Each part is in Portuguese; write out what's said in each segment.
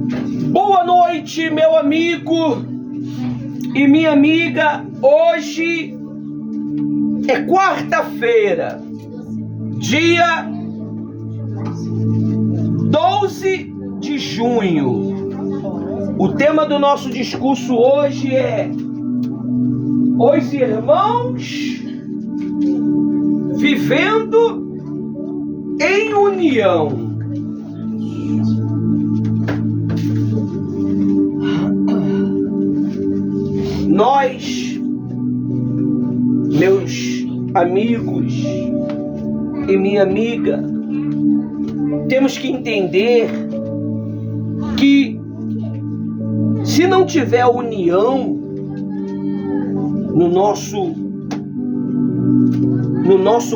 Boa noite, meu amigo e minha amiga. Hoje é quarta-feira, dia 12 de junho. O tema do nosso discurso hoje é os irmãos vivendo em união. Nós, meus amigos e minha amiga, temos que entender que se não tiver união no nosso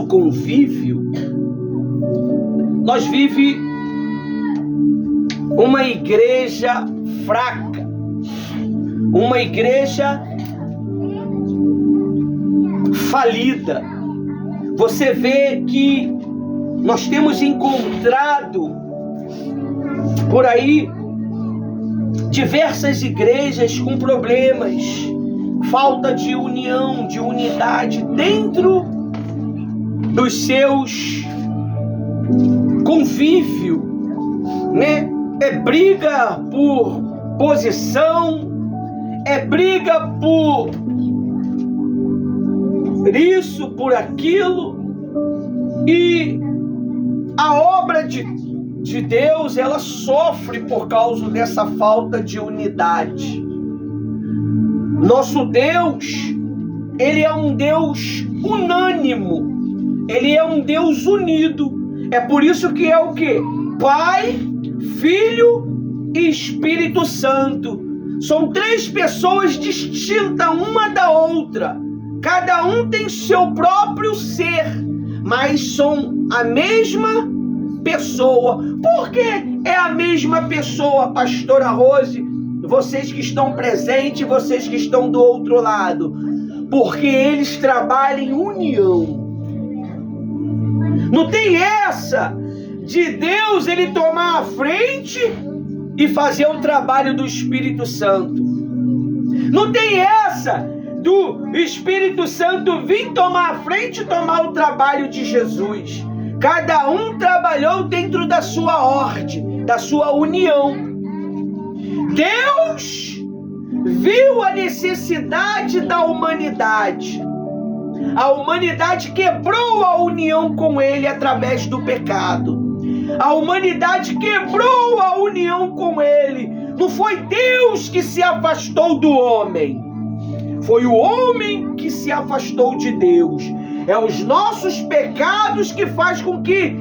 convívio, nós vivemos uma igreja fraca, uma igreja falida. Você vê que nós temos encontrado por aí diversas igrejas com problemas, falta de união, de unidade dentro dos seus convívio, né? É briga por posição, é briga por isso, por aquilo, e a obra de Deus, ela sofre por causa dessa falta de unidade. Nosso Deus, ele é um Deus unânimo, ele é um Deus unido. É por isso que é o quê? Pai, Filho e Espírito Santo. São três pessoas distintas uma da outra. Cada um tem seu próprio ser, mas são a mesma pessoa. Por que é a mesma pessoa, pastora Rose? Vocês que estão presentes, vocês que estão do outro lado. Porque eles trabalham em união. Não tem essa de Deus ele tomar a frente e fazer o trabalho do Espírito Santo. Não tem essa do Espírito Santo vir tomar a frente e tomar o trabalho de Jesus. Cada um trabalhou dentro da sua ordem, da sua união. Deus viu a necessidade da humanidade. A humanidade quebrou a união com Ele através do pecado. A humanidade quebrou a união com Ele. Não foi Deus que se afastou do homem. Foi o homem que se afastou de Deus. É os nossos pecados que faz com que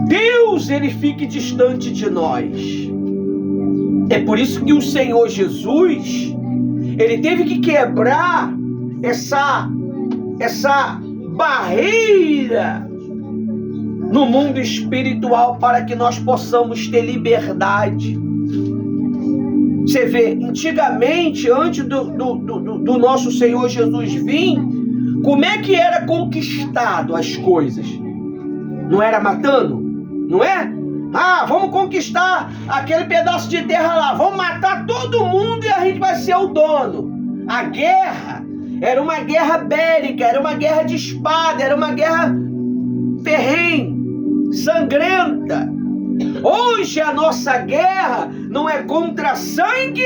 Deus ele fique distante de nós. É por isso que o Senhor Jesus, ele teve que quebrar essa barreira no mundo espiritual para que nós possamos ter liberdade. Você vê, antigamente, antes do nosso Senhor Jesus vir, como é que era conquistado as coisas? Não era matando? Não é? Ah, vamos conquistar aquele pedaço de terra lá, vamos matar todo mundo e a gente vai ser o dono. A guerra era uma guerra bélica, era uma guerra de espada, era uma guerra ferrenha, sangrenta. Hoje a nossa guerra não é contra sangue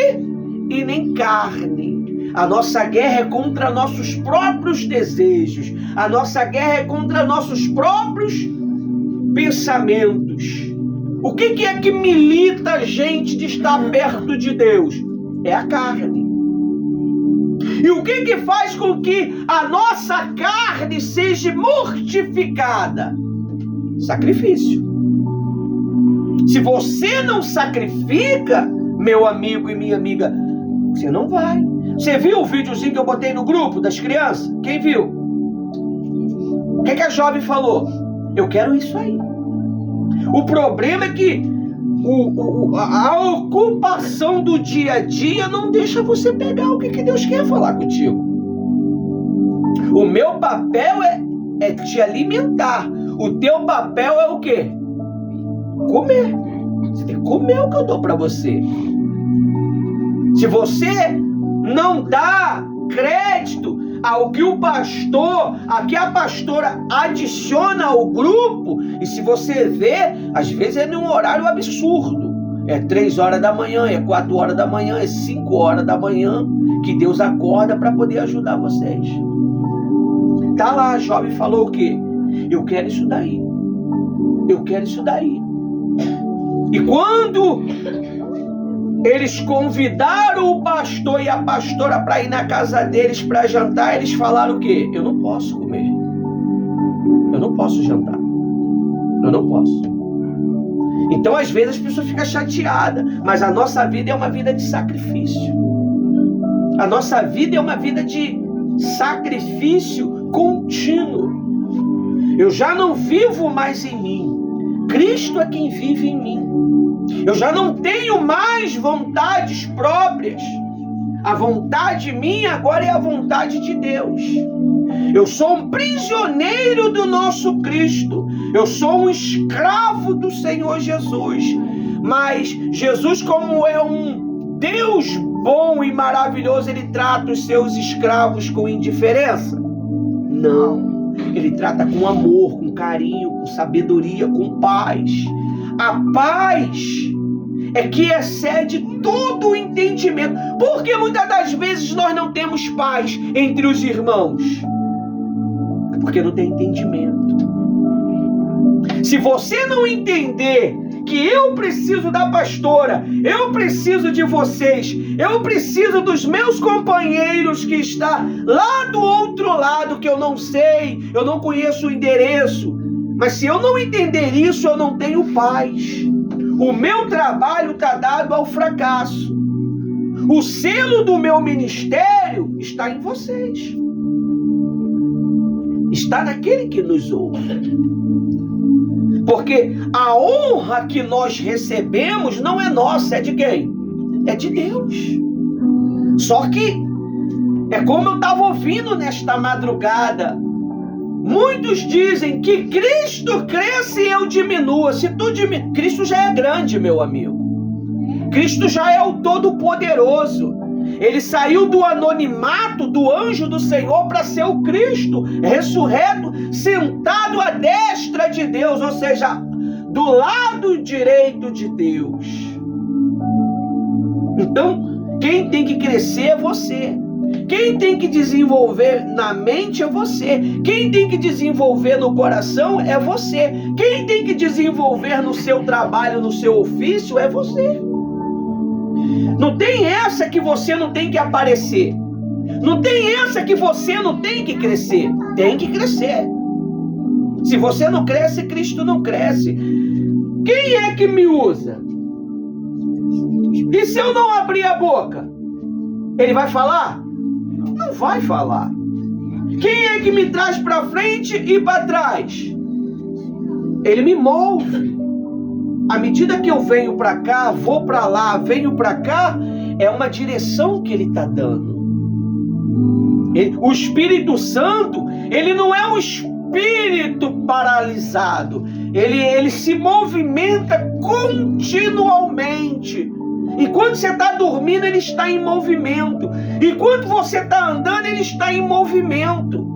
e nem carne. A nossa guerra é contra nossos próprios desejos. A nossa guerra é contra nossos próprios pensamentos. O que é que milita a gente de estar perto de Deus? É a carne. E o que faz com que a nossa carne seja mortificada? Sacrifício. Se você não sacrifica, meu amigo e minha amiga, você não vai. Você viu o videozinho que eu botei no grupo das crianças? Quem viu? O que a jovem falou? Eu quero isso aí. O problema é que a ocupação do dia a dia não deixa você pegar o que Deus quer falar contigo. O meu papel é te alimentar. O teu papel é o quê? Comer. Você tem que comer o que eu dou para você. Se você não dá crédito ao que o pastor, a que a pastora adiciona ao grupo, e se você vê, às vezes é num horário absurdo. É 3 horas da manhã, é 4 horas da manhã, é 5 horas da manhã que Deus acorda para poder ajudar vocês. Tá lá, a jovem falou o quê? Eu quero isso daí. Eu quero isso daí. E quando eles convidaram o pastor e a pastora para ir na casa deles para jantar, eles falaram o quê? Eu não posso comer. Eu não posso jantar. Eu não posso. Então, às vezes, as pessoas ficam chateadas, mas a nossa vida é uma vida de sacrifício. A nossa vida é uma vida de sacrifício contínuo. Eu já não vivo mais em mim. Cristo é quem vive em mim. Eu já não tenho mais vontades próprias. A vontade minha agora é a vontade de Deus. Eu sou um prisioneiro do nosso Cristo. Eu sou um escravo do Senhor Jesus. Mas Jesus, como é um Deus bom e maravilhoso, ele trata os seus escravos com indiferença? Não. Ele trata com amor, com carinho, com sabedoria, com paz. A paz é que excede todo o entendimento. Porque muitas das vezes nós não temos paz entre os irmãos? Porque não tem entendimento. Se você não entender que eu preciso da pastora, eu preciso de vocês, eu preciso dos meus companheiros que estão lá do outro lado, que eu não sei, eu não conheço o endereço, mas se eu não entender isso, eu não tenho paz. O meu trabalho está dado ao fracasso. O selo do meu ministério está em vocês. Está naquele que nos ouve. Porque a honra que nós recebemos não é nossa, é de quem? É de Deus. Só que é como eu estava ouvindo nesta madrugada. Muitos dizem que Cristo cresce e eu diminua. Cristo já é grande, meu amigo. Cristo já é o Todo-Poderoso. Ele saiu do anonimato do anjo do Senhor para ser o Cristo ressurreto, sentado à destra de Deus, ou seja, do lado direito de Deus. Então, quem tem que crescer é você. Quem tem que desenvolver na mente é você. Quem tem que desenvolver no coração é você. Quem tem que desenvolver no seu trabalho, no seu ofício é você. Não tem essa que você não tem que aparecer. Não tem essa que você não tem que crescer. Tem que crescer. Se você não cresce, Cristo não cresce. Quem é que me usa? E se eu não abrir a boca? Ele vai falar? Não vai falar. Quem é que me traz para frente e para trás? Ele me move. À medida que eu venho para cá, vou para lá, venho para cá, é uma direção que ele está dando. O Espírito Santo, ele não é um espírito paralisado. Ele se movimenta continuamente. Enquanto você está dormindo, ele está em movimento. Enquanto você está andando, ele está em movimento.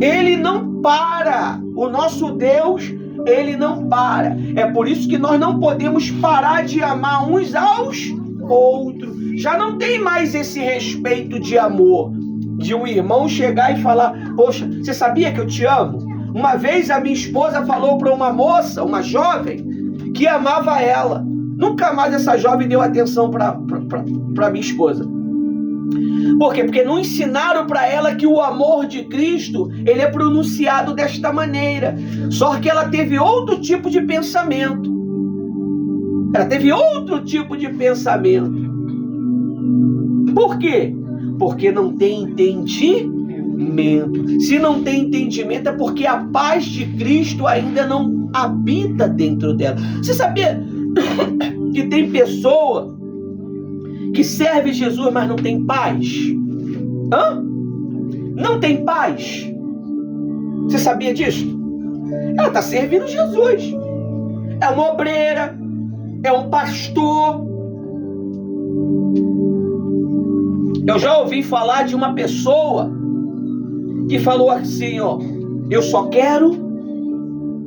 Ele não para. O nosso Deus, ele não para. É por isso que nós não podemos parar de amar uns aos outros. Já não tem mais esse respeito de amor. De um irmão chegar e falar: poxa, você sabia que eu te amo? Uma vez a minha esposa falou para uma moça, uma jovem, que amava ela. Nunca mais essa jovem deu atenção para minha esposa. Por quê? Porque não ensinaram para ela que o amor de Cristo, ele é pronunciado desta maneira. Só que ela teve outro tipo de pensamento. Ela teve outro tipo de pensamento. Por quê? Porque não tem entendimento. Se não tem entendimento, é porque a paz de Cristo ainda não habita dentro dela. Você sabia que tem pessoa que serve Jesus, mas não tem paz? Não tem paz? Você sabia disso? Ela está servindo Jesus. É uma obreira, é um pastor. Eu já ouvi falar de uma pessoa que falou assim, ó, eu só quero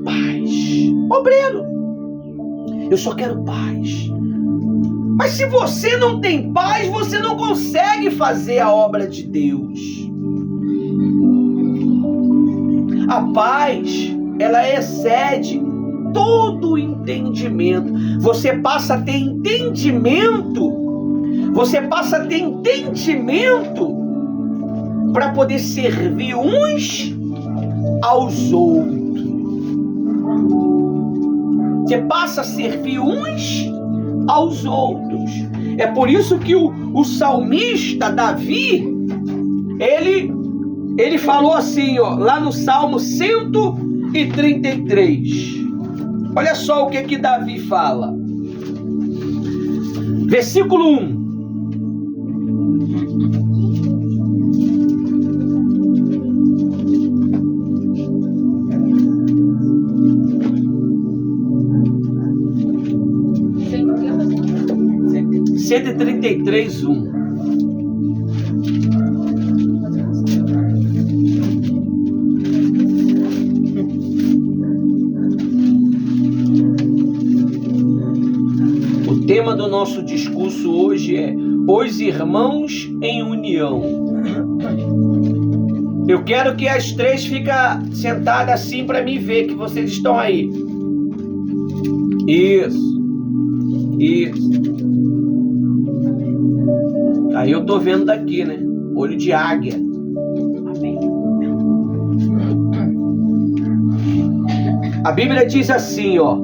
paz. Obreiro, eu só quero paz. Mas se você não tem paz, você não consegue fazer a obra de Deus. A paz, ela excede todo o entendimento. Você passa a ter entendimento. Você passa a ter entendimento para poder servir uns aos outros. Você passa a servir uns aos outros. É por isso que o salmista Davi, ele falou assim, ó, lá no Salmo 133. Olha só o que Davi fala. Versículo 1. Cento e 133:1. O tema do nosso discurso hoje é os irmãos em união. Eu quero que as três fiquem sentadas assim para me ver que vocês estão aí. Isso. Aí eu tô vendo daqui, né? Olho de águia. Amém. A Bíblia diz assim, ó.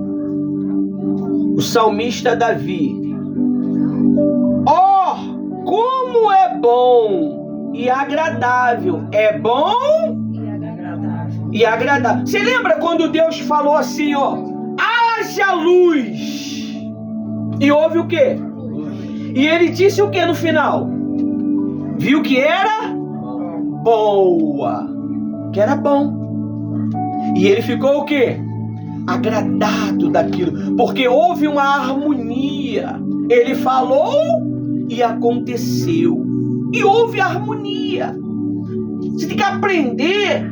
O salmista Davi. Oh, como é bom e agradável. É bom e agradável. Você lembra quando Deus falou assim, ó? Haja luz. E houve o quê? E ele disse o que no final? Viu que era boa. Que era bom. E ele ficou o quê? Agradado daquilo. Porque houve uma harmonia. Ele falou e aconteceu. E houve harmonia. Você tem que aprender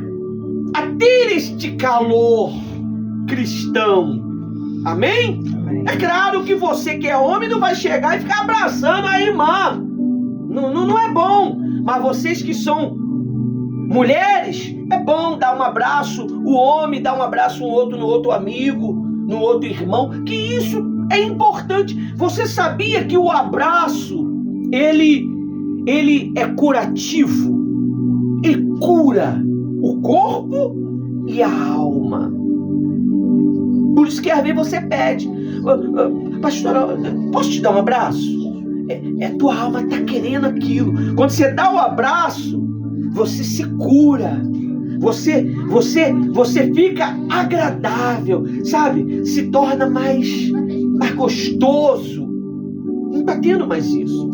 a ter este calor cristão. Amém? É claro que você que é homem não vai chegar e ficar abraçando a irmã. Não é bom. Mas vocês que são mulheres, é bom dar um abraço. O homem dá um abraço no outro amigo, no outro irmão. Que isso é importante. Você sabia que o abraço, ele é curativo? Ele cura o corpo e a alma. Por isso que às vezes você pede, pastora, posso te dar um abraço? Tua alma está querendo aquilo. Quando você dá o abraço, você se cura. Você fica agradável, sabe? Se torna mais gostoso. Não está tendo mais isso.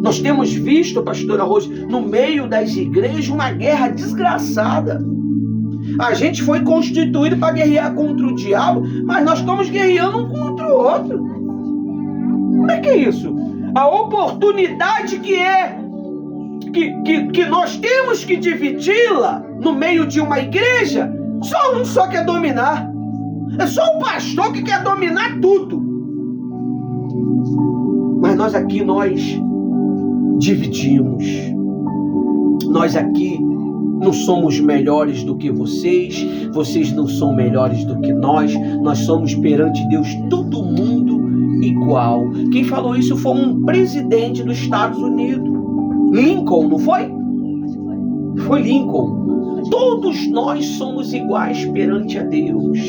Nós temos visto, pastora Rose, no meio das igrejas, uma guerra desgraçada. A gente foi constituído para guerrear contra o diabo, mas nós estamos guerreando um contra o outro. Como é que é isso? A oportunidade que nós temos que dividi-la no meio de uma igreja, só um só quer dominar. É só o pastor que quer dominar tudo. Mas nós aqui, nós dividimos. Nós aqui não somos melhores do que vocês não são melhores do que nós somos perante Deus todo mundo igual. Quem falou isso foi um presidente dos Estados Unidos, Lincoln, não foi? Foi Lincoln. Todos nós somos iguais perante a Deus.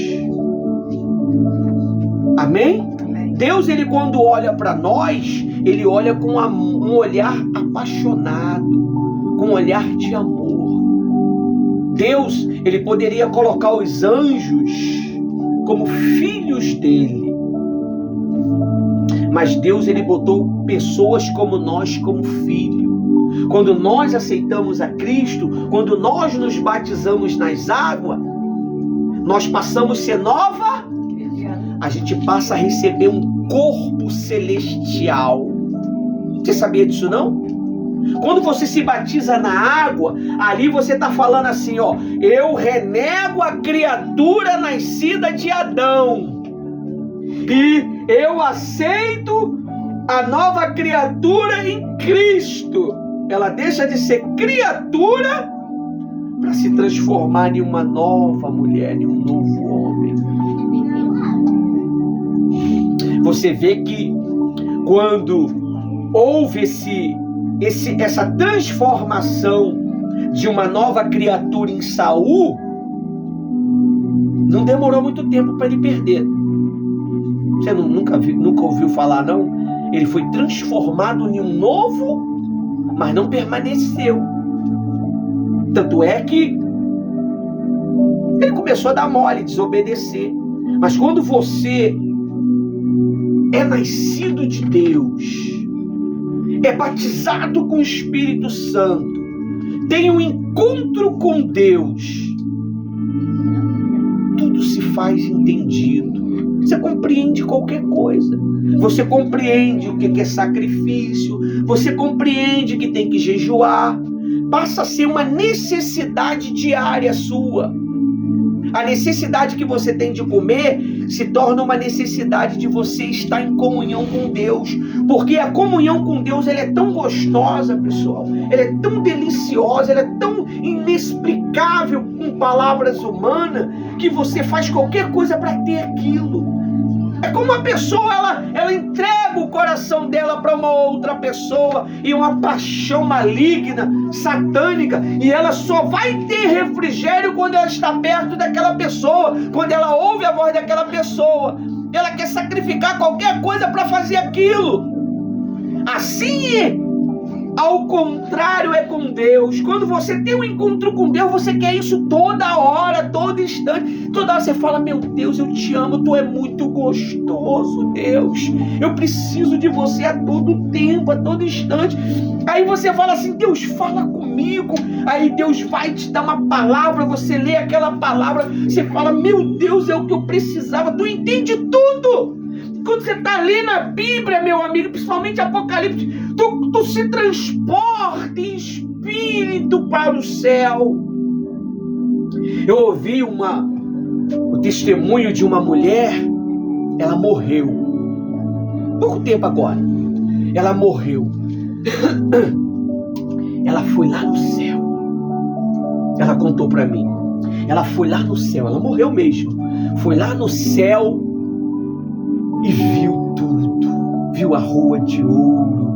Amém? Deus, ele quando olha para nós, ele olha com um olhar apaixonado, com um olhar de amor. Deus, ele poderia colocar os anjos como filhos dele. Mas Deus, ele botou pessoas como nós como filho. Quando nós aceitamos a Cristo, quando nós nos batizamos nas águas, nós passamos a ser nova, a gente passa a receber um corpo celestial. Você sabia disso não? Quando você se batiza na água, ali você está falando assim, ó, eu renego a criatura nascida de Adão e eu aceito a nova criatura em Cristo. Ela deixa de ser criatura para se transformar em uma nova mulher, em um novo homem. Você vê que quando houve essa transformação de uma nova criatura em Saul, não demorou muito tempo para ele perder. Você nunca ouviu falar, não? Ele foi transformado em um novo, mas não permaneceu. Tanto é que ele começou a dar mole, desobedecer. Mas quando você é nascido de Deus, é batizado com o Espírito Santo, tem um encontro com Deus, tudo se faz entendido. Você compreende qualquer coisa. Você compreende o que é sacrifício. Você compreende que tem que jejuar. Passa a ser uma necessidade diária sua. A necessidade que você tem de comer se torna uma necessidade de você estar em comunhão com Deus. Porque a comunhão com Deus, ela é tão gostosa, pessoal. Ela é tão deliciosa, ela é tão inexplicável com palavras humanas, que você faz qualquer coisa para ter aquilo. É como uma pessoa, ela entrega o coração dela para uma outra pessoa e uma paixão maligna, satânica, e ela só vai ter refrigério quando ela está perto daquela pessoa, quando ela ouve a voz daquela pessoa. Ela quer sacrificar qualquer coisa para fazer aquilo. Assim, ao contrário é com Deus. Quando você tem um encontro com Deus, você quer isso toda hora, todo instante. Toda hora você fala, meu Deus, eu te amo, tu é muito gostoso, Deus. Eu preciso de você a todo tempo, a todo instante. Aí você fala assim, Deus, fala comigo. Aí Deus vai te dar uma palavra, você lê aquela palavra, você fala, meu Deus, é o que eu precisava. Tu entende tudo. Quando você está lendo a Bíblia, meu amigo, principalmente Apocalipse, tu se transporta em espírito para o céu. Eu ouvi o testemunho de uma mulher, ela morreu. Pouco tempo agora. Ela morreu. Ela foi lá no céu. Ela contou para mim. Ela foi lá no céu, ela morreu mesmo. Foi lá no céu e viu tudo, viu a rua de ouro.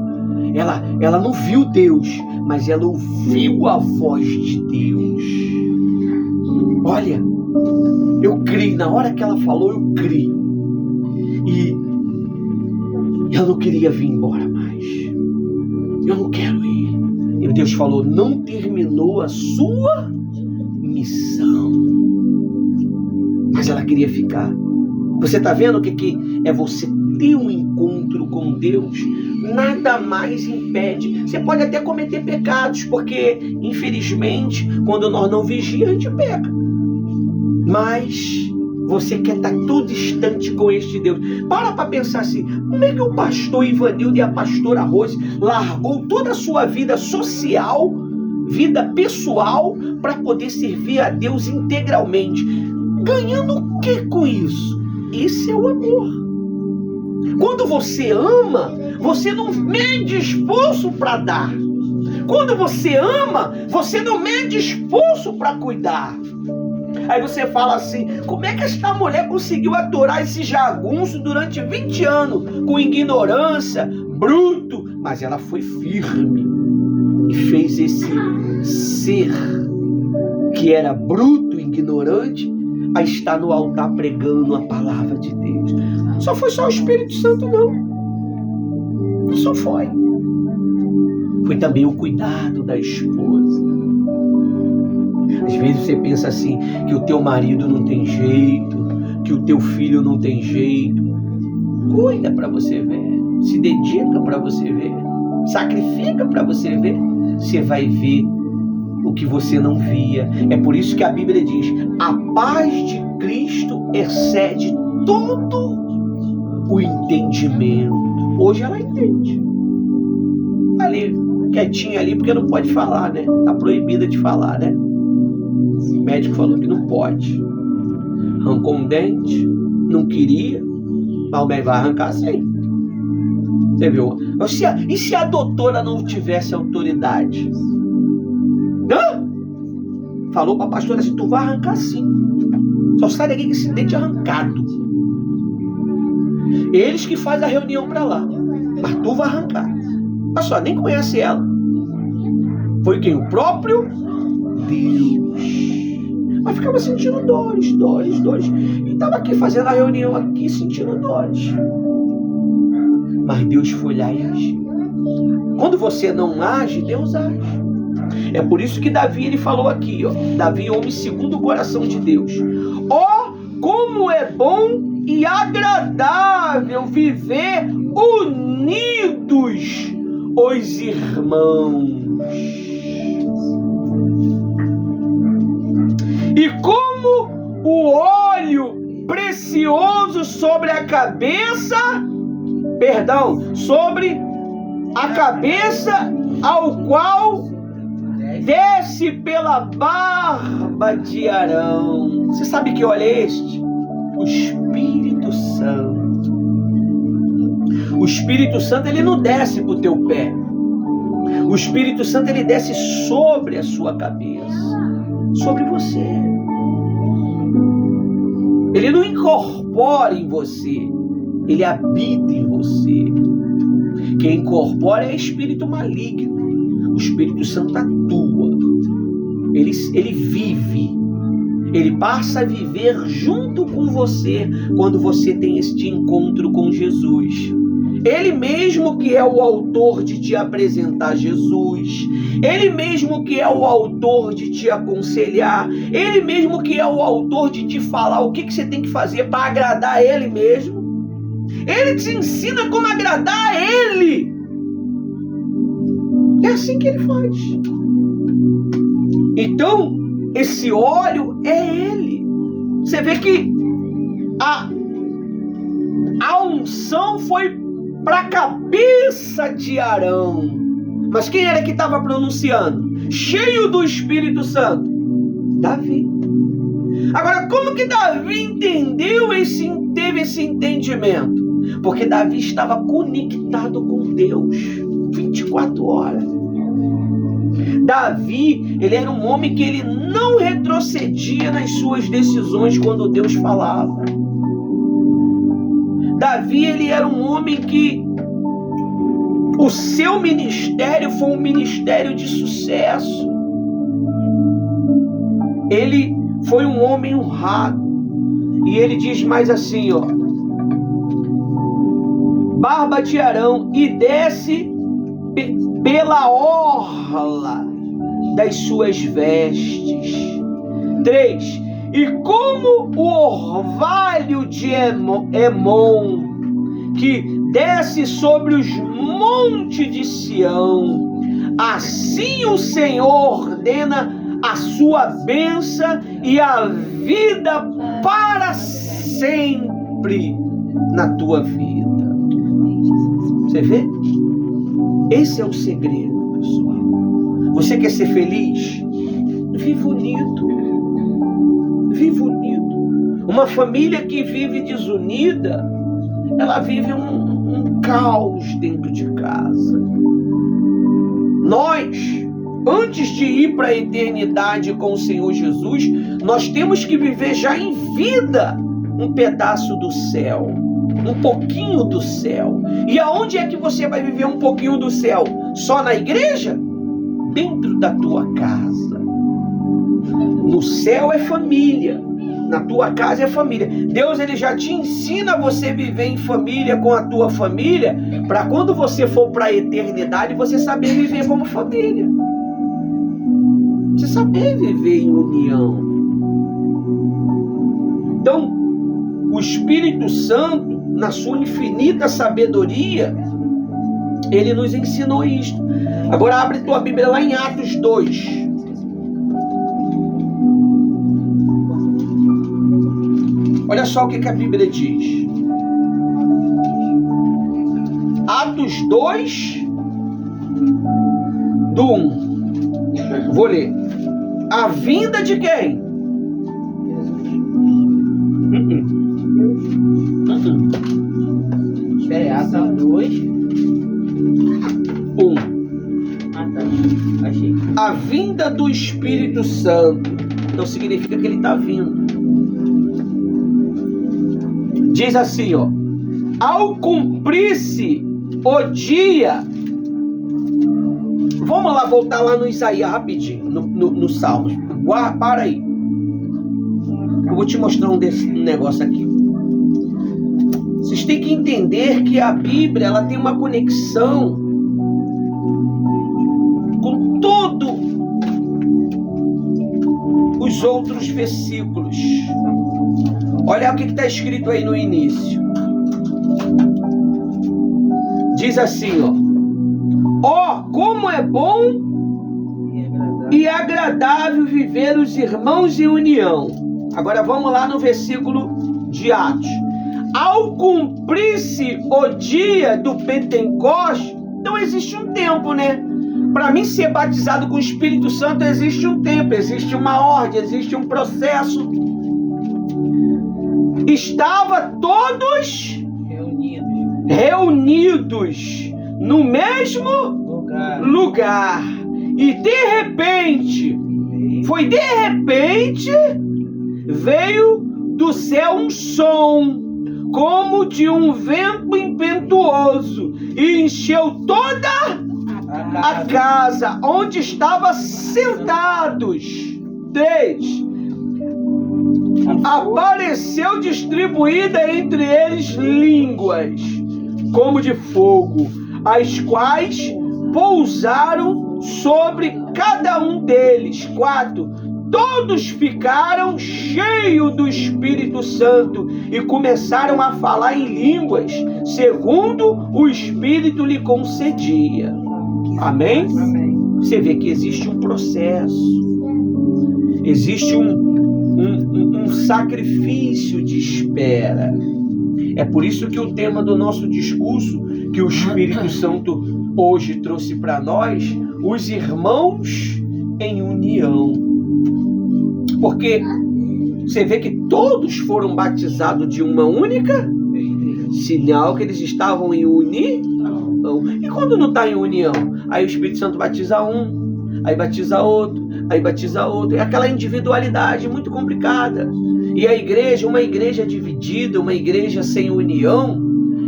Ela não viu Deus, mas ela ouviu a voz de Deus. Olha, eu criei, na hora que ela falou, eu criei. E ela não queria vir embora mais. Eu não quero ir. E Deus falou, não terminou a sua missão. Mas ela queria ficar. Você está vendo o que é você ter um encontro com Deus? Nada mais impede. Você pode até cometer pecados, porque, infelizmente, quando nós não vigiamos, a gente peca. Mas você quer estar todo instante com este Deus. Para pensar assim, como é que o pastor Ivanildo e a pastora Rose largou toda a sua vida social, vida pessoal, para poder servir a Deus integralmente? Ganhando o que com isso? Esse é o amor. Quando você ama, você não mede esforço para dar. Quando você ama, você não mede esforço para cuidar. Aí você fala assim, como é que esta mulher conseguiu aturar esse jagunço durante 20 anos, com ignorância, bruto? Mas ela foi firme e fez esse ser que era bruto, ignorante, a estar no altar pregando a palavra de Deus. Só foi só o Espírito Santo, não. Não só foi. Foi também o cuidado da esposa. Às vezes você pensa assim, que o teu marido não tem jeito, que o teu filho não tem jeito. Cuida para você ver. Se dedica para você ver. Sacrifica para você ver. Você vai ver o que você não via. É por isso que a Bíblia diz, a paz de Cristo excede todo o entendimento. Hoje ela entende. Ali, quietinha ali, porque não pode falar, né? Tá proibida de falar, né? O médico falou que não pode. Arrancou um dente, não queria, mas o médico vai arrancar sim. Você viu? E se a doutora não tivesse autoridade? Hã? Falou pra pastora assim, tu vai arrancar sim. Só sai daqui com esse dente arrancado. Eles que fazem a reunião pra lá. Mas tu vai arrancar. Olha só, nem conhece ela. Foi quem? O próprio Deus. Mas ficava sentindo dores. E estava aqui fazendo a reunião aqui, sentindo dores. Mas Deus foi lá e agiu. Quando você não age, Deus age. É por isso que Davi, ele falou aqui, ó. Davi, homem segundo o coração de Deus. Ó, como é bom e agradável viver unidos os irmãos. E como o óleo precioso sobre a cabeça, sobre a cabeça ao qual desce pela barba de Arão. Você sabe que óleo é este? O Espírito Santo. O Espírito Santo, ele não desce para o teu pé. O Espírito Santo, ele desce sobre a sua cabeça, sobre você. Ele não incorpora em você, ele habita em você. Quem incorpora é espírito maligno. O Espírito Santo atua. Ele vive. Ele passa a viver junto com você quando você tem este encontro com Jesus. Ele mesmo que é o autor de te apresentar Jesus. Ele mesmo que é o autor de te aconselhar. Ele mesmo que é o autor de te falar o que você tem que fazer para agradar a Ele mesmo. Ele te ensina como agradar a Ele. É assim que Ele faz. Então, esse óleo é Ele. Você vê que a unção foi para a cabeça de Arão. Mas quem era que estava pronunciando? Cheio do Espírito Santo? Davi. Agora, como que Davi teve esse entendimento? Porque Davi estava conectado com Deus 24 horas. Davi, ele era um homem que ele não retrocedia nas suas decisões quando Deus falava. Davi, ele era um homem que o seu ministério foi um ministério de sucesso. Ele foi um homem honrado. E ele diz mais assim, ó: barba de Arão, e desce pela orla das suas vestes. 3. E como o orvalho de Emon, que desce sobre os montes de Sião, assim o Senhor ordena a sua bênção e a vida para sempre na tua vida. Você vê? Esse é o segredo, pessoal. Você quer ser feliz? Viva unido. Viva unido. Uma família que vive desunida, ela vive um caos dentro de casa. Nós, antes de ir para a eternidade com o Senhor Jesus, nós temos que viver já em vida um pedaço do céu, um pouquinho do céu. E aonde é que você vai viver um pouquinho do céu? Só na igreja? Dentro da tua casa. No céu é família, na tua casa é família. Deus, ele já te ensina a você viver em família com a tua família, para quando você for para a eternidade, você saber viver como família. Você saber viver em união. Então, o Espírito Santo, na sua infinita sabedoria, ele nos ensinou isto. Agora abre tua Bíblia lá em Atos 2. Olha só o que a Bíblia diz. Atos 2, do 1. Vou ler. A vinda de quem? Espera, Atos 2. 1. Ah, tá. Achei. A vinda do Espírito Santo. Então significa que ele está vindo. Diz assim, ó. Ao cumprir-se o dia. Vamos lá, voltar lá no Isaías rapidinho, no Salmos. Para aí. Eu vou te mostrar um negócio aqui. Vocês têm que entender que a Bíblia, ela tem uma conexão com todos os outros versículos. Olha o que está escrito aí no início. Diz assim, ó, como é bom e agradável viver os irmãos em união. Agora vamos lá no versículo de Atos. Ao cumprir-se o dia do Pentecostes, então existe um tempo, né? Para mim ser batizado com o Espírito Santo existe um tempo, existe uma ordem, existe um processo. Estava todos reunidos no mesmo lugar. E de repente, veio do céu um som, como de um vento impetuoso, e encheu toda a casa onde estavam sentados. 3. Apareceu distribuída entre eles línguas, como de fogo, as quais pousaram sobre cada um deles. 4. Todos ficaram cheios do Espírito Santo e começaram a falar em línguas, segundo o Espírito lhe concedia. Amém? Você vê que existe um processo, existe um sacrifício de espera. É por isso que o tema do nosso discurso, que o Espírito Santo hoje trouxe para nós, os irmãos em união. Porque você vê que todos foram batizados de uma única, sinal que eles estavam em união. E quando não está em união? Aí o Espírito Santo batiza um, aí batiza outro, aí batiza outro. É aquela individualidade muito complicada. E a igreja, uma igreja dividida, uma igreja sem união,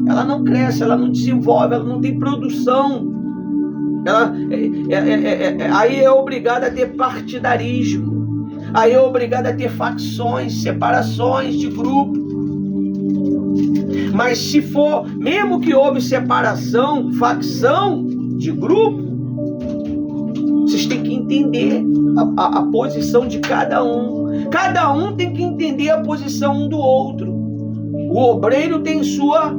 ela não cresce, ela não desenvolve, ela não tem produção. Ela aí é obrigada a ter partidarismo. Aí é obrigado a ter facções, separações de grupo. Mas se for, mesmo que houve separação, facção de grupo, vocês têm que entender a posição de cada um. Cada um tem que entender a posição um do outro. O obreiro tem sua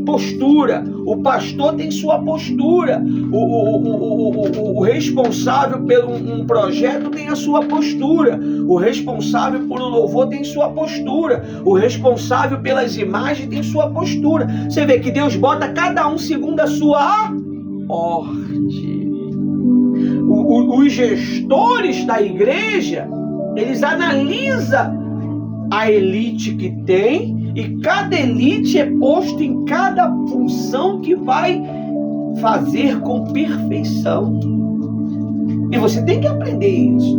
postura, o pastor tem sua postura, o responsável por um projeto tem a sua postura, o responsável por um louvor tem sua postura, o responsável pelas imagens tem sua postura. Você vê que Deus bota cada um segundo a sua ordem. Os gestores da igreja, eles analisam a elite que tem, e cada elite é posto em cada função que vai fazer com perfeição. E você tem que aprender isso.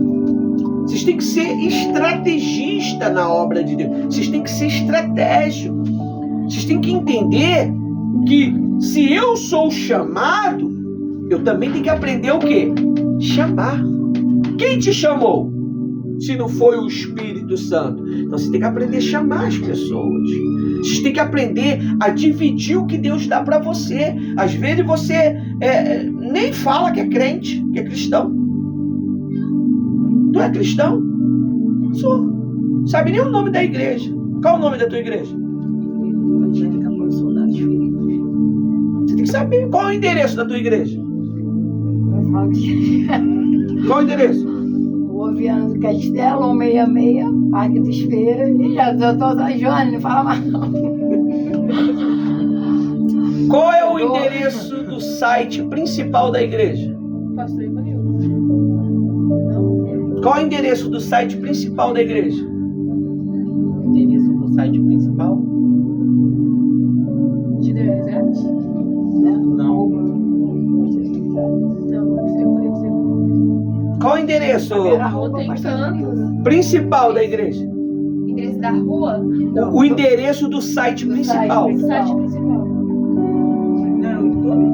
Vocês têm que ser estrategista na obra de Deus. Vocês têm que ser estratégico. Vocês têm que entender que se eu sou chamado, eu também tenho que aprender o quê? Chamar. Quem te chamou? Se não foi o Espírito Santo. Então você tem que aprender a chamar as pessoas. Você tem que aprender a dividir o que Deus dá para você. Às vezes você nem fala que é crente, que é cristão. Tu é cristão? Sou. Sabe nem o nome da igreja. Qual é o nome da tua igreja? Evangélica por Soldados Feridos. Você tem que saber. Qual é o endereço da tua igreja? Qual é o endereço? Viana do Castelo, 166, Parque dos Feiras. E já tô Joana, não fala mais não. Qual é o endereço do site principal da igreja? Pastor Ivanildo. Qual é o endereço do site principal da igreja? Endereço do site principal? De Resgate? Não. Não, eu falei pra você. Qual é o endereço Primeira roupa, Tem pastor Ivanildo. principal da igreja? Endereço da rua? O endereço do site principal. Site principal. Não era o YouTube?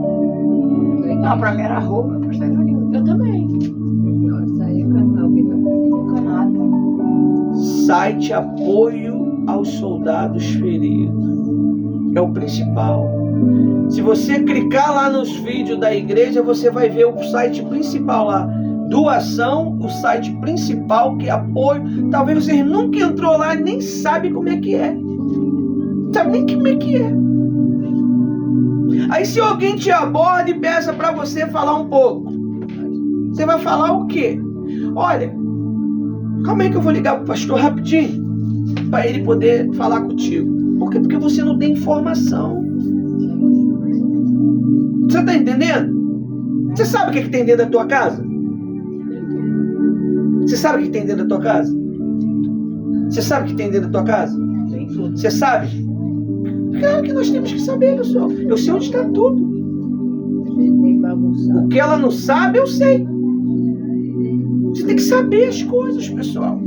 Não, pra mim era roupa, pastor Ivanildo. Eu também. Isso aí é canal, nada. Site apoio aos soldados feridos. É o principal. Se você clicar lá nos vídeos da igreja, você vai ver o site principal lá. Doação, o site principal que é apoio. Talvez você nunca entrou lá e nem sabe como é que é. Sabe nem como é que é. Aí se alguém te aborda e peça para você falar um pouco, você vai falar o quê? Olha, calma aí que eu vou ligar pro pastor rapidinho para ele poder falar contigo. Por quê? Porque você não tem informação. Você está entendendo? Você sabe o que tem dentro da tua casa? Você sabe o que tem dentro da tua casa? Você sabe o que tem dentro da tua casa? Tem tudo. Você sabe? Claro que nós temos que saber, pessoal. Eu sei onde está tudo. Meio bagunçado. O que ela não sabe, eu sei. Você tem que saber as coisas, pessoal.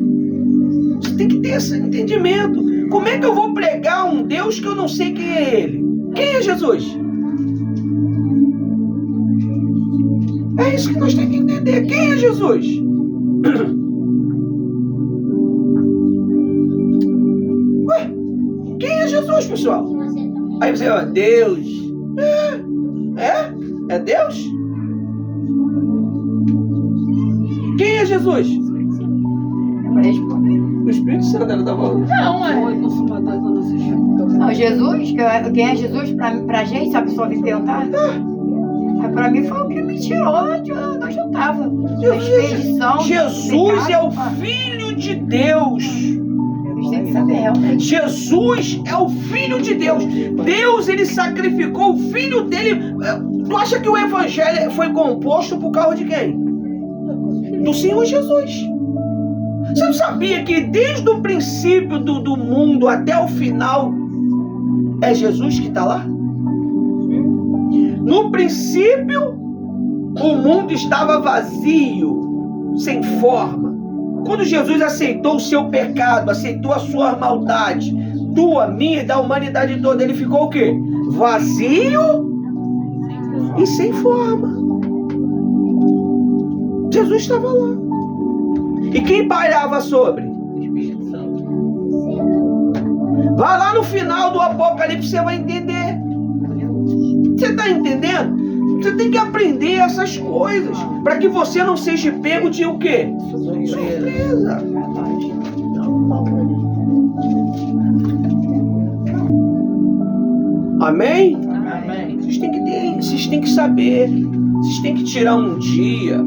Você tem que ter esse entendimento. Como é que eu vou pregar um Deus que eu não sei quem é Ele? Quem é Jesus? É isso que nós temos que entender. Quem é Jesus? Ué, quem é Jesus, pessoal? Aí você, ó, Deus. É Deus? Quem é Jesus? Pra responder. O Espírito Santo, ela tá falando. Não, é. Não, Jesus, quem é Jesus pra gente, se a pessoa me perguntar? Mas pra mim foi o que me tirou de onde eu estava. Da expedição. Jesus é o Filho de Deus. A gente tem que saber realmente. Jesus é o Filho de Deus. Deus, ele sacrificou o Filho dele. Tu acha que o Evangelho foi composto por causa de quem? Do Senhor Jesus. Você não sabia que desde o princípio do mundo até o final é Jesus que está lá? No princípio, o mundo estava vazio, sem forma. Quando Jesus aceitou o seu pecado, aceitou a sua maldade, tua, minha e da humanidade toda, ele ficou o quê? Vazio e sem forma. Jesus estava lá. E quem pairava sobre? Espírito Santo. Vai lá no final do Apocalipse, você vai entender. Você está entendendo? Você tem que aprender essas coisas para que você não seja pego de o quê? Surpresa. Amém? Amém. Vocês têm que saber. Vocês têm que tirar um dia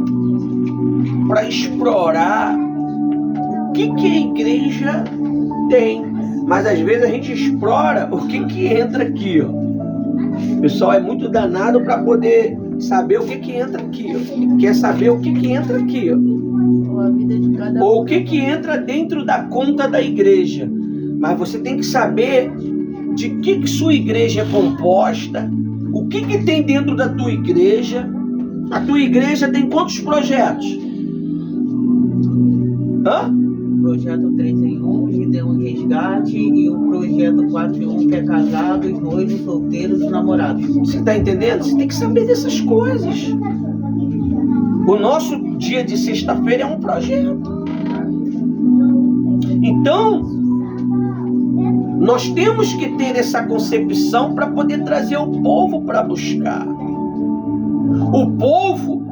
para explorar o que a igreja tem. Mas às vezes a gente explora o que entra aqui, ó. O pessoal é muito danado para poder saber o que entra aqui, ó. Quer saber o que entra aqui, ó. A vida de cada Ou o que entra dentro da conta da igreja. Mas você tem que saber de que sua igreja é composta, o que tem dentro da tua igreja. A tua igreja tem quantos projetos? Hã? Projeto 3 em 1, Gideon Resgate, e o projeto 4 em 1, que é casados, noivos, solteiros e namorados. Você está entendendo? Você tem que saber dessas coisas. O nosso dia de sexta-feira é um projeto. Então, nós temos que ter essa concepção para poder trazer o povo para buscar. O povo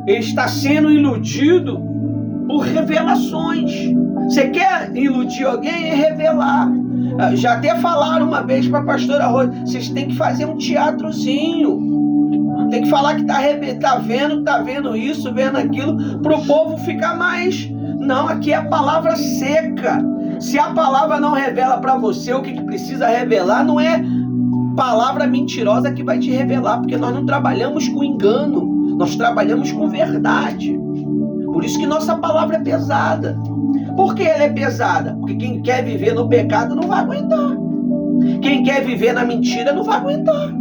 está sendo iludido por revelações. Você quer iludir alguém? É revelar. Já até falaram uma vez para a pastora Rose, vocês têm que fazer um teatrozinho. Tem que falar que tá vendo isso, vendo aquilo, para o povo ficar mais. Não, aqui é a palavra seca. Se a palavra não revela para você o que precisa revelar, não é palavra mentirosa que vai te revelar, porque nós não trabalhamos com engano, nós trabalhamos com verdade. Por isso que nossa palavra é pesada. Por que ela é pesada? Porque quem quer viver no pecado não vai aguentar. Quem quer viver na mentira não vai aguentar.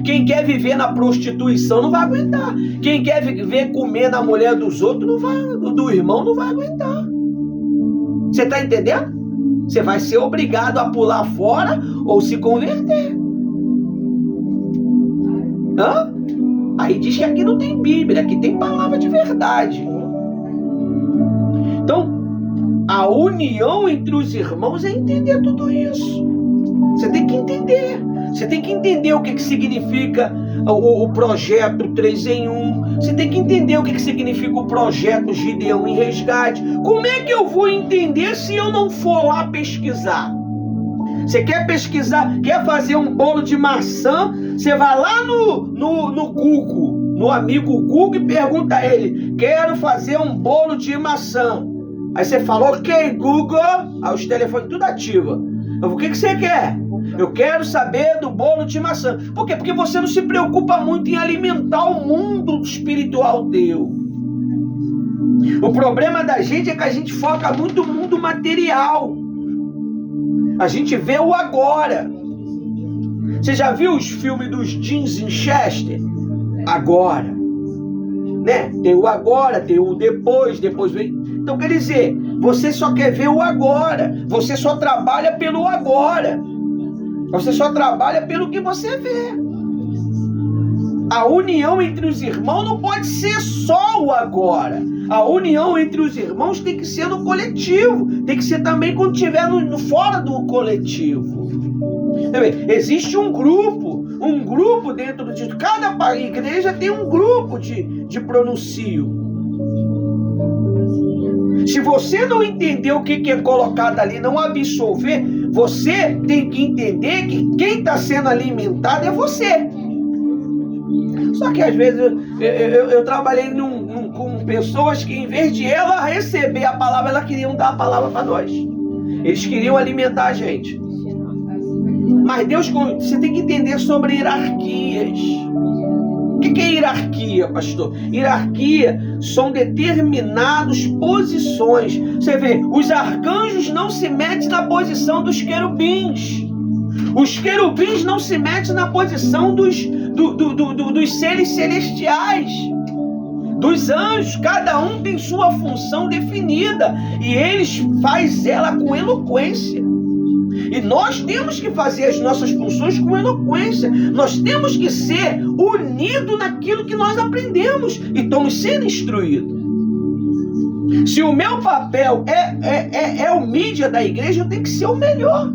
Quem quer viver na prostituição não vai aguentar. Quem quer viver comer na mulher dos outros não vai, do irmão não vai aguentar. Você está entendendo? Você vai ser obrigado a pular fora ou se converter. Hã? Aí diz que aqui não tem Bíblia, aqui tem palavra de verdade. Então, a união entre os irmãos é entender tudo isso. Você tem que entender. Você tem que entender o que significa o projeto 3 em 1. Você tem que entender o que significa o projeto Gideão em Resgate. Como é que eu vou entender se eu não for lá pesquisar? Você quer pesquisar, quer fazer um bolo de maçã, você vai lá no Google, no amigo Google, e pergunta a ele: quero fazer um bolo de maçã. Aí você fala: ok, Google. Aí os telefones tudo ativa. O que você quer? Eu quero saber do bolo de maçã. Por quê? Porque você não se preocupa muito em alimentar o mundo espiritual teu. O problema da gente é que a gente foca muito no mundo material. A gente vê o agora. Você já viu os filmes dos Jeans em Chester? Agora. Né? Tem o agora, tem o depois vem. Então quer dizer, você só quer ver o agora. Você só trabalha pelo agora. Você só trabalha pelo que você vê. A união entre os irmãos não pode ser só o agora. A união entre os irmãos tem que ser no coletivo. Tem que ser também quando estiver fora do coletivo. Existe um grupo dentro de cada igreja tem um grupo de pronuncio. Se você não entender o que é colocado ali, não absorver, você tem que entender que quem está sendo alimentado é você. Só que às vezes eu trabalhei com pessoas que, em vez de ela receber a palavra, elas queriam dar a palavra para nós. Eles queriam alimentar a gente. Mas Deus, você tem que entender sobre hierarquias. O que é hierarquia, pastor? Hierarquia são determinadas posições. Você vê, os arcanjos não se metem na posição dos querubins. Os querubins não se metem na posição dos seres celestiais. Dos anjos, cada um tem sua função definida. E eles fazem ela com eloquência. E nós temos que fazer as nossas funções com eloquência. Nós temos que ser unidos naquilo que nós aprendemos e estamos sendo instruídos. Se o meu papel é o mídia da igreja, eu tenho que ser o melhor.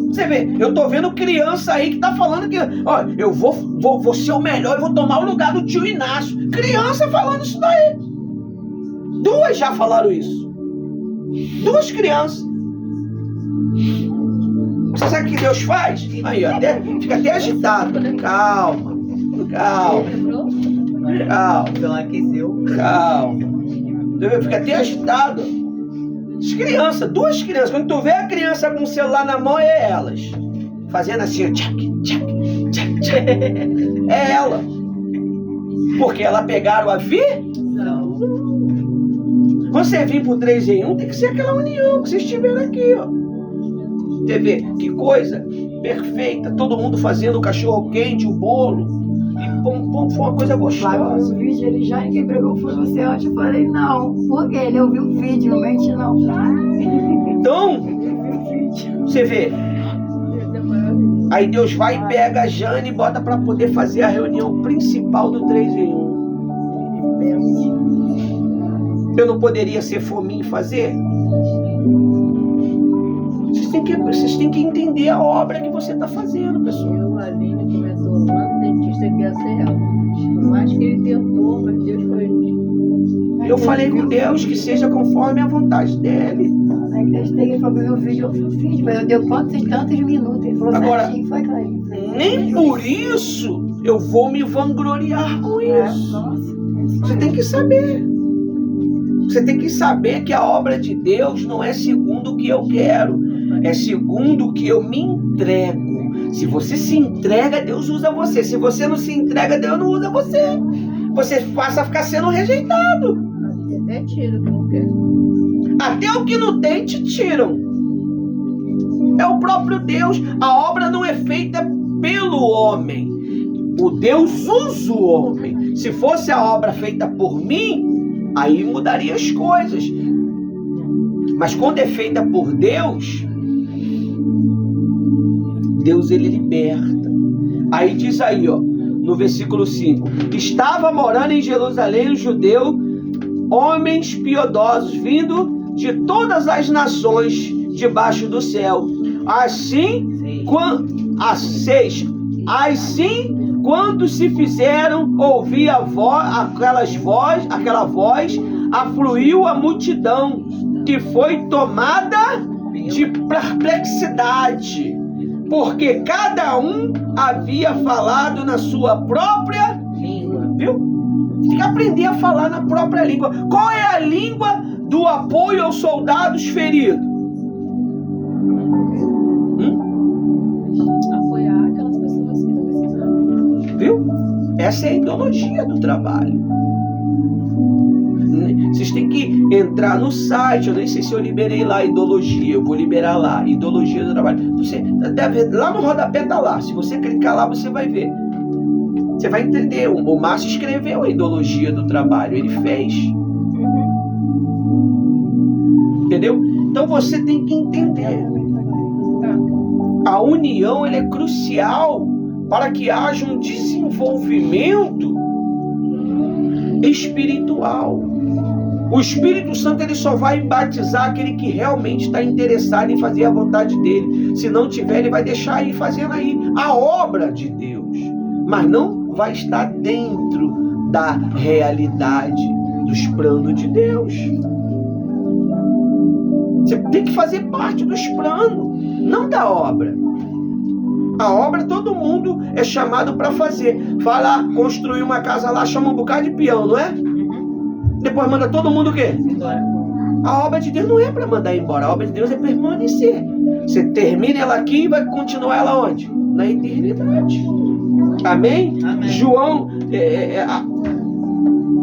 Você vê, eu tô vendo criança aí que tá falando que, ó, eu vou ser o melhor e vou tomar o lugar do tio Inácio. Criança falando isso daí. 2 já falaram isso. 2 crianças. Você sabe o que Deus faz? Aí, ó, fica até agitado. Calma. Então aqueceu. Calma. Fica até agitado. As crianças, 2 crianças. Quando tu vê a criança com o celular na mão, é elas. Fazendo assim, tchac, tchac, tchac, tchac. É ela. Porque elas pegaram a visão. Quando você vir pro 3 em 1, tem que ser aquela união que vocês tiveram aqui, ó. Você vê, que coisa perfeita. Todo mundo fazendo o cachorro quente, o bolo. E pum, foi uma coisa gostosa. O vídeo, ele já ninguém pregou, foi você ontem. Eu falei, não. Porque ele ouviu o vídeo, não mente não. Então, você vê. Aí Deus vai e pega a Jane e bota para poder fazer a reunião principal do 3 em 1. Eu não poderia ser fominho e fazer? Vocês têm que entender a obra que você está fazendo, pessoal. A Aline começou lá no dentista que ia ser ela. Eu acho que ele tentou, mas Deus foi. Eu falei com Deus que seja conforme a vontade dele. Na igreja ele falou: meu vídeo, eu fiz o vídeo, mas eu deu tantos minutos. Ele falou: agora, certinho, foi clarinho. Nem por isso eu vou me vangloriar com isso. Nossa. Você tem que saber. Você tem que saber que a obra de Deus não é segundo o que eu quero. É segundo o que eu me entrego. Se você se entrega, Deus usa você. Se você não se entrega, Deus não usa você. Você passa a ficar sendo rejeitado. Até tiro que não quer. Até o que não tem te tiram. É o próprio Deus. A obra não é feita pelo homem. O Deus usa o homem. Se fosse a obra feita por mim, aí mudaria as coisas. Mas quando é feita por Deus, Deus ele liberta. Aí diz aí, ó, no versículo 5: estava morando em Jerusalém um judeu, homens piedosos, vindo de todas as nações debaixo do céu. Assim, quando se fizeram ouvir aquela voz, afluiu a multidão, que foi tomada de perplexidade, porque cada um havia falado na sua própria Língua. Viu? Tem que aprender a falar na própria língua. Qual é a língua do apoio aos soldados feridos? Apoiar aquelas pessoas que estão precisando. Viu? Essa é a ideologia do trabalho. Vocês têm que entrar no site. Eu nem sei se eu liberei lá ideologia. Eu vou liberar lá, ideologia do trabalho. Você deve, lá no rodapé tá lá. Se você clicar lá, você vai ver. Você vai entender. O Márcio escreveu a ideologia do trabalho. Ele fez. Entendeu? Então você tem que entender. A união ela é crucial para que haja um desenvolvimento espiritual. O Espírito Santo ele só vai batizar aquele que realmente está interessado em fazer a vontade dele. Se não tiver, ele vai deixar aí fazendo aí a obra de Deus, mas não vai estar dentro da realidade dos planos de Deus. Você tem que fazer parte dos planos, não da obra. A obra todo mundo é chamado para fazer. Vai lá, construir uma casa lá, chama um bocado de peão, não é? Depois manda todo mundo o quê? A obra de Deus não é para mandar embora. A obra de Deus é permanecer. Você termina ela aqui e vai continuar ela onde? Na eternidade. Amém? Amém. João, a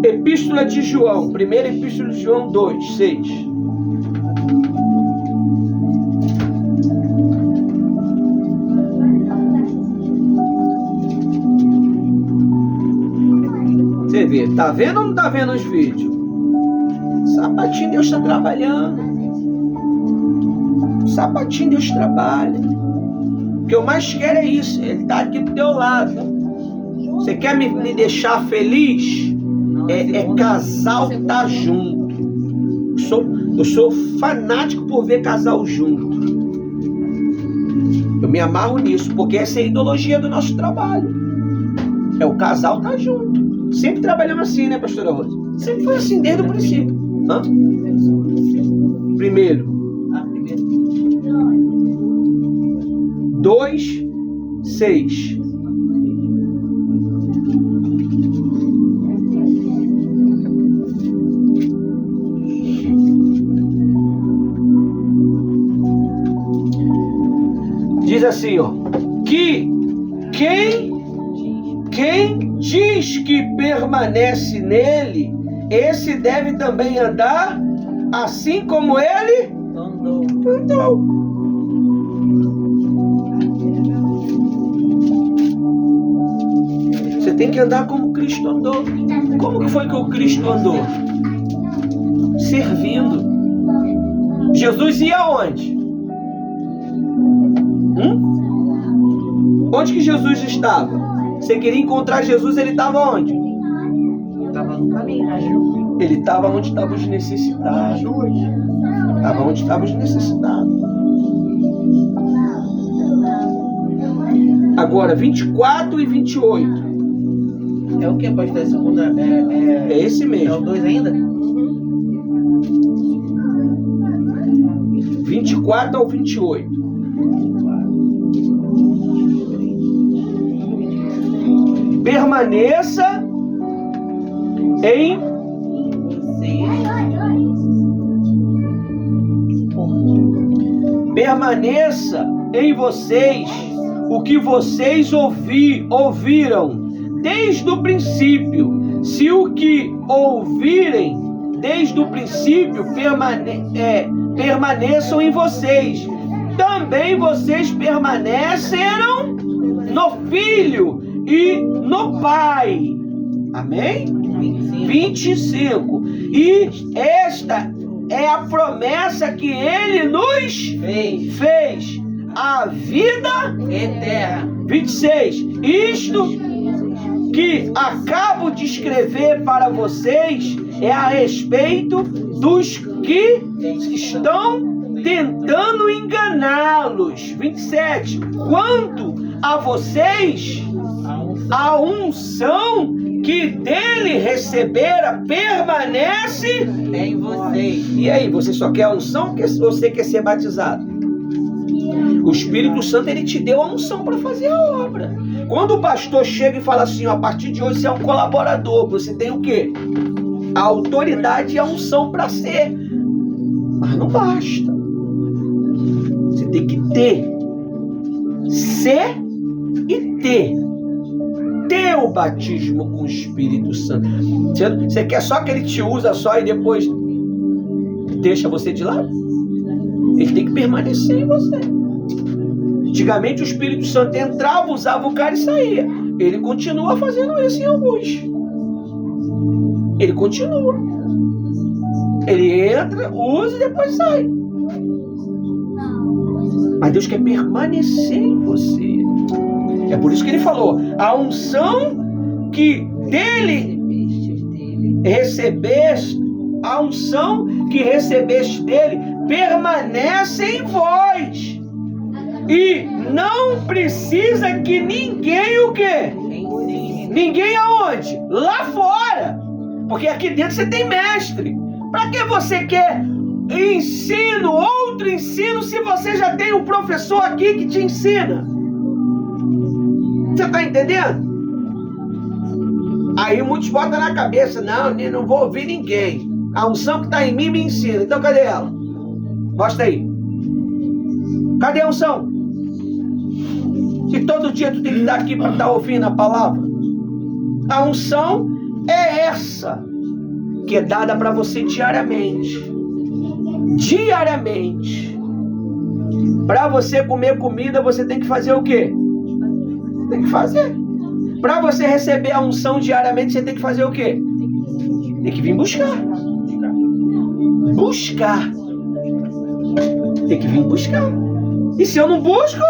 Epístola de João, primeira Epístola de João 2, 6. Você vê, tá vendo ou não tá vendo os vídeos? Sapatinho Deus está trabalhando. Sapatinho Deus trabalha. O que eu mais quero é isso. Ele tá aqui do teu lado. Você quer me deixar feliz? É casal tá junto. Eu sou fanático por ver casal junto. Eu me amarro nisso, porque essa é a ideologia do nosso trabalho. É o casal tá junto. Sempre trabalhamos assim, né, pastora Rosa? Sempre foi assim, desde o princípio. Hã? Primeiro. 2, 6. Diz assim, ó. Que quem diz que permanece nele, esse deve também andar assim como ele andou. Você tem que andar como Cristo andou. Como que foi que o Cristo andou? Servindo. Jesus ia aonde? Onde que Jesus estava? Você queria encontrar Jesus, ele estava onde? Estava no caminho. Ele estava onde estavam os necessitados. Estava onde estavam os necessitados. Agora, 24 e 28. É o que, pastor? A segunda É esse é o mesmo. 2 ainda? 24 ao 28. Permaneça em Permaneça em vocês o que vocês ouviram desde o princípio. Se o que ouvirem desde o princípio permaneçam em vocês, também vocês permaneceram no Filho e no Pai. Amém? 25. E esta é a promessa que Ele nos fez, a vida eterna. 26. Isto que acabo de escrever para vocês é a respeito dos que estão tentando enganá-los. 27. Quanto a vocês, a unção que dele recebera permanece em vocês. E aí, você só quer a unção ou você quer ser batizado? O Espírito Santo, ele te deu a unção para fazer a obra. Quando o pastor chega e fala assim, ó, a partir de hoje você é um colaborador, você tem o quê? A autoridade e a unção para ser. Mas não basta. Você tem que ter. Ser e ter o batismo com o Espírito Santo. Você quer só que ele te usa só e depois deixa você de lado? Ele tem que permanecer em você. Antigamente o Espírito Santo entrava, usava o cara e saía. Ele continua fazendo isso em alguns. Ele continua. Ele entra, usa e depois sai. Mas Deus quer permanecer em você. É por isso que ele falou, a unção que dele recebeste, a unção que recebeste dele permanece em vós. E não precisa que ninguém o quê? Ninguém aonde? Lá fora. Porque aqui dentro você tem mestre. Para que você quer ensino, outro ensino, se você já tem um professor aqui que te ensina? Você está entendendo? Aí muitos botam na cabeça, não vou ouvir ninguém. A unção que está em mim me ensina. Então cadê ela? Mostra aí. Cadê a unção? Se todo dia tu tem que estar aqui para estar ouvindo a palavra. A unção é essa, que é dada para você diariamente. Diariamente. Para você comer comida, você tem que fazer o quê? Tem que fazer. Para você receber a unção diariamente, você tem que fazer o quê? Tem que vir buscar. Buscar. Tem que vir buscar. E se eu não busco,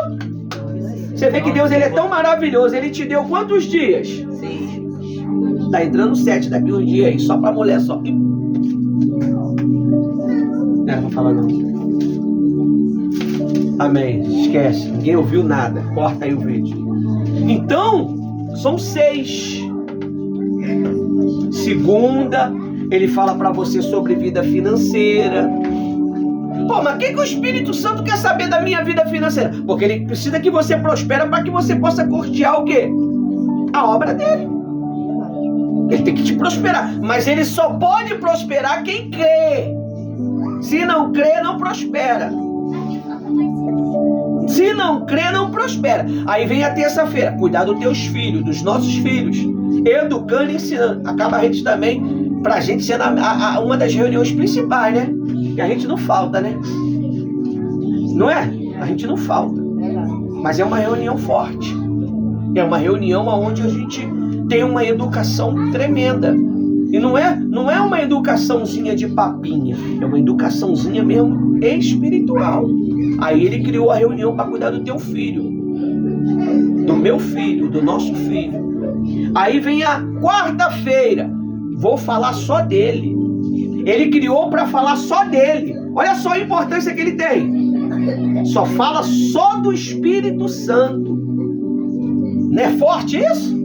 você vê que Deus, ele é tão maravilhoso. Ele te deu quantos dias? 6. Tá entrando 7 daqui um dia aí, só pra mulher só. Não vou falar não. Amém. Esquece. Ninguém ouviu nada. Corta aí o vídeo. Então, são 6. Segunda, ele fala pra você sobre vida financeira. Pô, mas o que o Espírito Santo quer saber da minha vida financeira? Porque ele precisa que você prospere para que você possa cortear o quê? A obra dele. Ele tem que te prosperar. Mas ele só pode prosperar quem crê. Se não crê, não prospera. Se não crê, não prospera. Aí vem a terça-feira. Cuidar dos teus filhos, dos nossos filhos. Educando e ensinando. Acaba a gente também, pra gente sendo uma das reuniões principais, né? Que a gente não falta, né? Não é? A gente não falta. Mas é uma reunião forte. É uma reunião onde a gente tem uma educação tremenda. E não é uma educaçãozinha de papinha. É uma educaçãozinha mesmo espiritual. Aí ele criou a reunião para cuidar do teu filho. Do meu filho, do nosso filho. Aí vem a quarta-feira. Vou falar só dele. Ele criou para falar só dele. Olha só a importância que ele tem. Só fala só do Espírito Santo. Não é forte isso?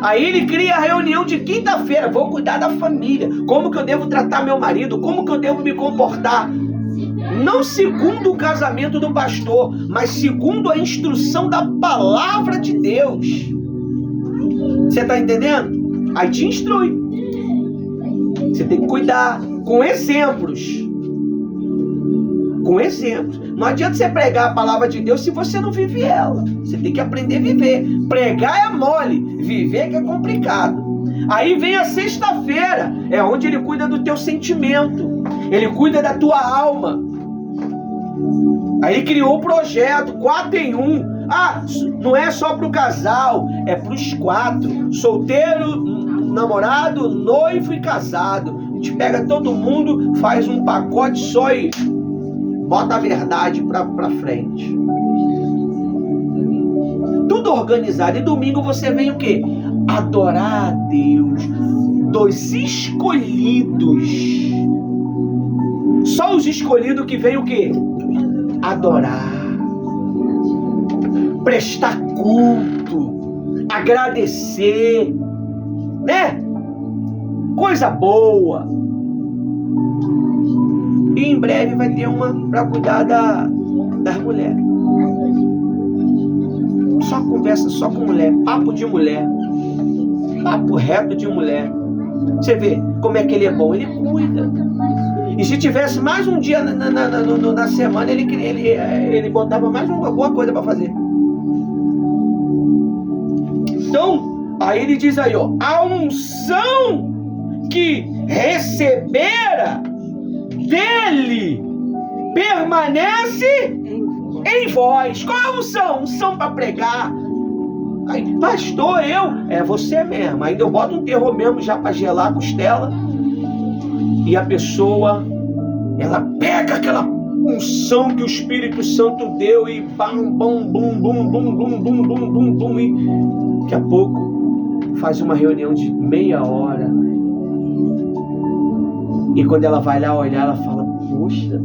Aí ele cria a reunião de quinta-feira. Vou cuidar da família. Como que eu devo tratar meu marido? Como que eu devo me comportar? Não segundo o casamento do pastor, mas segundo a instrução da palavra de Deus. Você está entendendo? Aí te instrui. Você tem que cuidar com exemplos. com exemplos. Não adianta você pregar a palavra de Deus se você não vive ela. Você tem que aprender a viver. Pregar é mole, viver que é complicado. Aí vem a sexta-feira, é onde ele cuida do teu sentimento, ele cuida da tua alma. Aí ele criou o projeto 4 em 1. Ah, não é só para o casal, é para os 4. Solteiro, namorado, noivo e casado. A gente pega todo mundo, faz um pacote só e bota a verdade para frente. Tudo organizado. E domingo você vem o quê? Adorar a Deus. Dos escolhidos. Só os escolhidos que vem o quê? Adorar. Prestar culto. Agradecer. Né? Coisa boa. E em breve vai ter uma para cuidar das mulheres. Só conversa só com mulher. Papo de mulher. Papo reto de mulher. Você vê como é que ele é bom. Ele cuida. E se tivesse mais um dia na semana, ele botava mais alguma coisa para fazer. Então, aí ele diz aí, ó, a unção que recebera dele permanece em vós. Qual é a unção? Unção para pregar. Aí, pastor, é você mesmo. Ainda eu boto um terror mesmo já para gelar a costela. E a pessoa, ela pega aquela unção que o Espírito Santo deu e bum, bum, bum, bum, bum, bum, bum, bum, bum, bum, e daqui a pouco faz uma reunião de meia hora. E quando ela vai lá olhar, ela fala, poxa,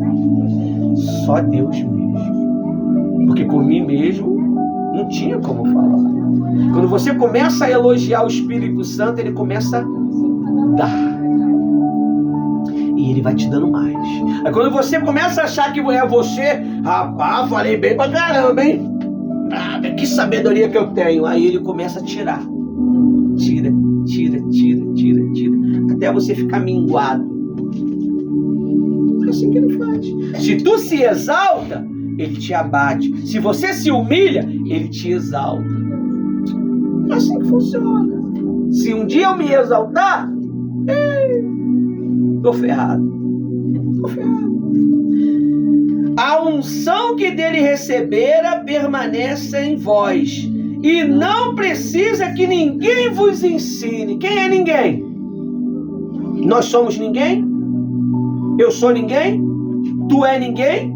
só Deus mesmo. Porque por mim mesmo não tinha como falar. Quando você começa a elogiar o Espírito Santo, ele começa a dar. E ele vai te dando mais. Aí quando você começa a achar que é você, rapaz, falei bem pra caramba, hein? Ah, que sabedoria que eu tenho. Aí ele começa a tirar. Tira, tira, tira, tira, tira. Até você ficar minguado. É assim que ele faz. Se tu se exalta, ele te abate. Se você se humilha, ele te exalta. É assim que funciona. Se um dia eu me exaltar, tô ferrado. Tô ferrado. A unção que dele recebera permanece em vós. E não precisa que ninguém vos ensine. Quem é ninguém? Nós somos ninguém? Eu sou ninguém? Tu é ninguém?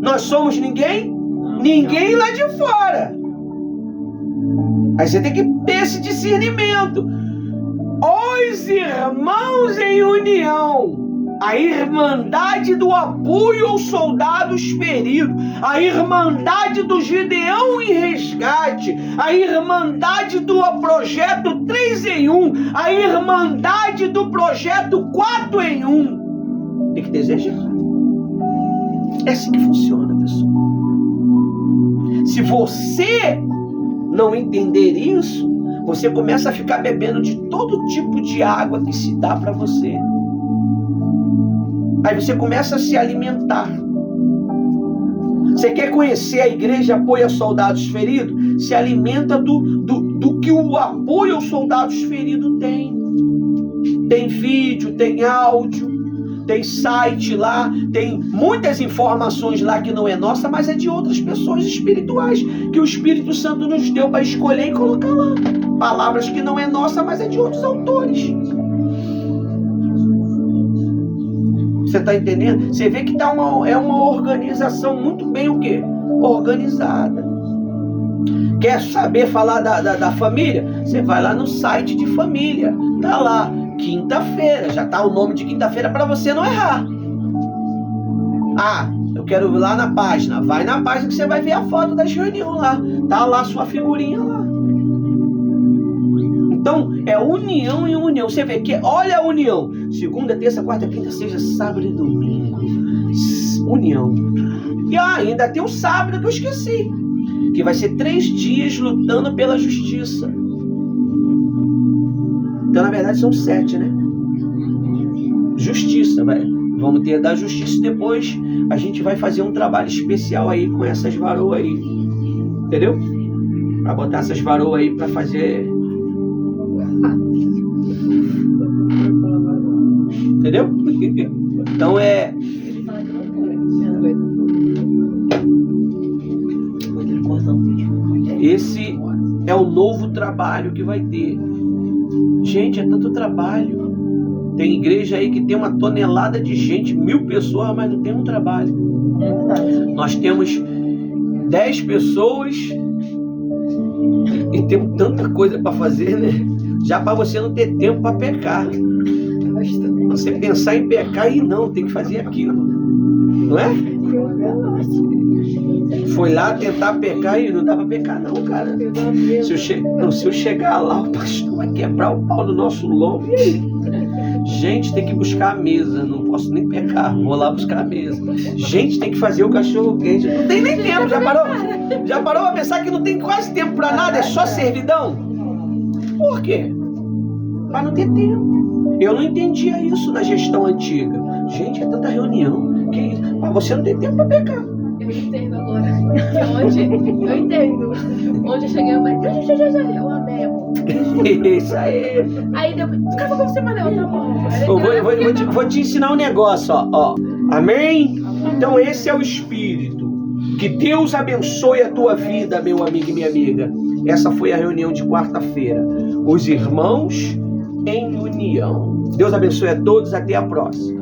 Nós somos ninguém? Ninguém lá de fora. Aí você tem que ter esse discernimento. Os irmãos em união, a irmandade do apoio aos soldados feridos, a irmandade do Gideão em resgate, a irmandade do projeto 3 em 1, a irmandade do projeto 4 em 1. Tem que desejar. É assim que funciona, pessoal. Se você não entender isso, você começa a ficar bebendo de todo tipo de água que se dá para você. Aí você começa a se alimentar. Você quer conhecer a igreja Apoio aos Soldados Feridos? Se alimenta do que o apoio aos soldados feridos tem. Tem vídeo, tem áudio, tem site lá, tem muitas informações lá que não é nossa, mas é de outras pessoas espirituais, que o Espírito Santo nos deu para escolher e colocar lá. Palavras que não é nossa, mas é de outros autores. Você está entendendo? Você vê que é uma organização muito bem o quê? Organizada. Quer saber falar da família? Você vai lá no site de família. Tá lá, quinta-feira. Já tá o nome de quinta-feira para você não errar. Ah, eu quero ir lá na página. Vai na página que você vai ver a foto das reuniões lá. Tá lá a sua figurinha lá. Então, é união em união. Você vê que, olha a união. Segunda, terça, quarta, quinta, sexta, sábado e domingo. União. E ainda tem o sábado que eu esqueci. Que vai ser 3 dias lutando pela justiça. Então, na verdade, são 7, né? Justiça. Vamos ter da justiça. Depois a gente vai fazer um trabalho especial aí com essas varoas aí. Entendeu? Pra botar essas varoas aí pra fazer. Entendeu? Então é. Esse é o novo trabalho que vai ter. Gente, é tanto trabalho. Tem igreja aí que tem uma tonelada de gente, 1000 pessoas, mas não tem um trabalho. Nós temos 10 pessoas e temos tanta coisa para fazer, né? Já para você não ter tempo para pecar. Você pensar em pecar e não, tem que fazer aquilo. Não é? Foi lá tentar pecar e não dá para pecar não, cara. Se eu chegar lá, o pastor vai quebrar o pau do nosso lombo. E aí? Gente, tem que buscar a mesa. Não posso nem pecar, vou lá buscar a mesa. Gente, tem que fazer o cachorro quente. Não tem nem tempo, já parou? Já parou a pensar que não tem quase tempo para nada? É só servidão? Por quê? Para não ter tempo. Eu não entendia isso na gestão antiga. Gente, é tanta reunião que para você não tem tempo para pecar. Eu entendo agora. Eu entendo. Onde eu cheguei, eu falei, eu amei, amor. Isso aí. Aí depois, acabou com você, Manel, tá bom. Eu vou te ensinar um negócio, ó. Amém? Então esse é o Espírito. Que Deus abençoe a tua vida, meu amigo e minha amiga. Essa foi a reunião de quarta-feira. Os irmãos em união. Deus abençoe a todos, até a próxima.